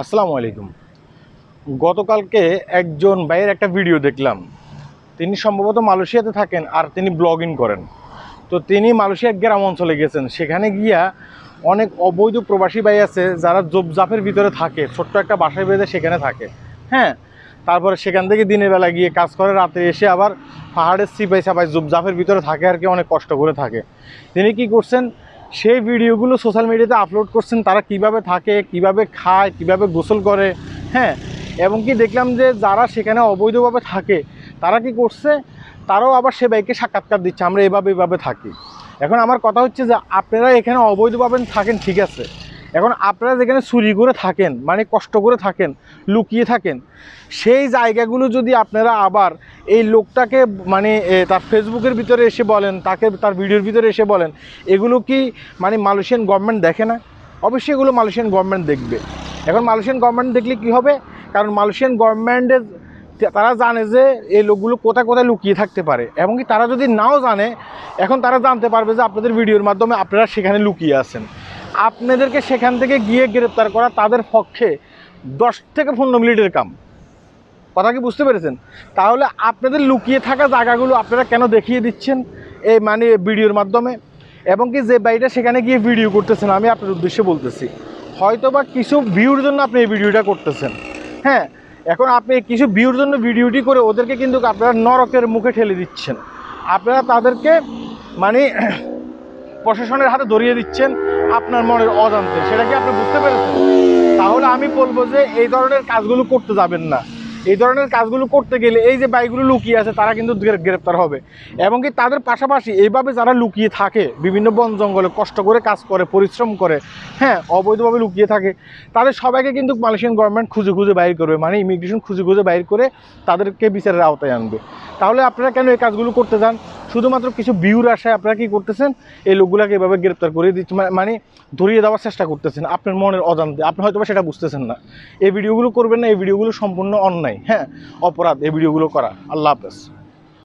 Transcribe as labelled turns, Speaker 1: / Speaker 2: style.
Speaker 1: আসসালামু আলাইকুম। গতকালকে একজন ভাইয়ের একটা ভিডিও দেখলাম। তিনি সম্ভবত মালয়েশিয়াতে থাকেন আর তিনি ব্লগিং করেন। তো তিনি মালয়েশিয়ার গ্রাম অঞ্চলে গেছেন। সেখানে গিয়া অনেক অবৈধ প্রবাসী ভাই আছে যারা জোপজাপের ভিতরে থাকে, ছোট্ট একটা বাসায় বেঁধে সেখানে থাকে। হ্যাঁ, তারপরে সেখান থেকে দিনের বেলা গিয়ে কাজ করে, রাতে এসে আবার পাহাড়ের সিপাই সাপাই জোপজাপের ভিতরে থাকে আর কি, অনেক কষ্ট করে থাকে। তিনি কি করছেন, সেই ভিডিওগুলো সোশ্যাল মিডিয়াতে আপলোড করছেন। তারা কিভাবে থাকে, কিভাবে খায়, কিভাবে গোসল করে। হ্যাঁ, এবং কি দেখলাম যে যারা সেখানে অবৈধভাবে থাকে তারা কি করছে, তারাও আবার সে ভাইকে সাক্ষাৎকার দিচ্ছে, আমরা এভাবে থাকি। এখন আমার কথা হচ্ছে যে আপনারা এখানে অবৈধভাবে থাকেন, ঠিক আছে। এখন আপনারা যেখানে চুরি করে থাকেন, মানে কষ্ট করে থাকেন, লুকিয়ে থাকেন, সেই জায়গাগুলো যদি আপনারা আবার এই লোকটাকে মানে তার ফেসবুকের ভিতরে এসে বলেন, তাকে তার ভিডিওর ভিতরে এসে বলেন, এগুলো কি মানে মালয়েশিয়ান গভর্নমেন্ট দেখে না? অবশ্যই এগুলো মালয়েশিয়ান গভর্নমেন্ট দেখবে। এখন মালয়েশিয়ান গভর্নমেন্ট দেখলে কি হবে, কারণ মালয়েশিয়ান গভর্নমেন্টের তারা জানে যে এই লোকগুলো কোথায় কোথায় লুকিয়ে থাকতে পারে। এবং কি তারা যদি নাও জানে, এখন তারা জানতে পারবে যে আপনাদের ভিডিওর মাধ্যমে আপনারা সেখানে লুকিয়ে আছেন। আপনাদেরকে সেখান থেকে গিয়ে গ্রেপ্তার করা তাদের পক্ষে 10 থেকে 15 মিনিটের কাম। কথা কি বুঝতে পেরেছেন? তাহলে আপনাদের লুকিয়ে থাকা জায়গাগুলো আপনারা কেন দেখিয়ে দিচ্ছেন এই মানে ভিডিওর মাধ্যমে? এবং কি যে ভাইটা সেখানে গিয়ে ভিডিও করতেছেন, আমি আপনার উদ্দেশ্যে বলতেছি, হয়তো বা কিছু ভিউর জন্য আপনি এই ভিডিওটা করতেছেন। হ্যাঁ, এখন আপনি কিছু ভিউর জন্য ভিডিওটি করে ওদেরকে কিন্তু আপনারা নরকের মুখে ঠেলে দিচ্ছেন। আপনারা তাদেরকে মানে প্রশাসনের হাতে ধরিয়ে দিচ্ছেন আপনার মনের অজান্তে। সেটা কি আপনি বুঝতে পেরেছেন? তাহলে আমি বলবো যে এই ধরনের কাজগুলো করতে যাবেন না। এই ধরনের কাজগুলো করতে গেলে এই যে বাইকগুলো লুকিয়ে আছে তারা কিন্তু গ্রেপ্তার হবে। এবং কি তাদের পাশাপাশি এইভাবে যারা লুকিয়ে থাকে বিভিন্ন বন জঙ্গলে, কষ্ট করে কাজ করে, পরিশ্রম করে, হ্যাঁ, অবৈধভাবে লুকিয়ে থাকে, তাদের সবাইকে কিন্তু মালয়েশিয়ান গভর্নমেন্ট খুঁজে খুঁজে বাইর করবে, মানে ইমিগ্রেশন খুঁজে খুঁজে বাইর করে তাদেরকে বিচারের আওতায় আনবে। তাহলে আপনারা কেন এই কাজগুলো করতে চান? শুধুমাত্র কিছু ভিউর আশায় আপনারা কী করতেছেন, এই লোকগুলোকে এভাবে গ্রেপ্তার করে দিচ্ছে, মানে ধরিয়ে দেওয়ার চেষ্টা করতেছেন আপনার মনের অজান্তে। আপনি হয়তো সেটা বুঝতেছেন না। এই ভিডিওগুলো করবেন না, এই ভিডিওগুলো সম্পূর্ণ অন্যায়, হ্যাঁ, অপরাধ এই ভিডিওগুলো করা। আল্লাহ হাফেজ।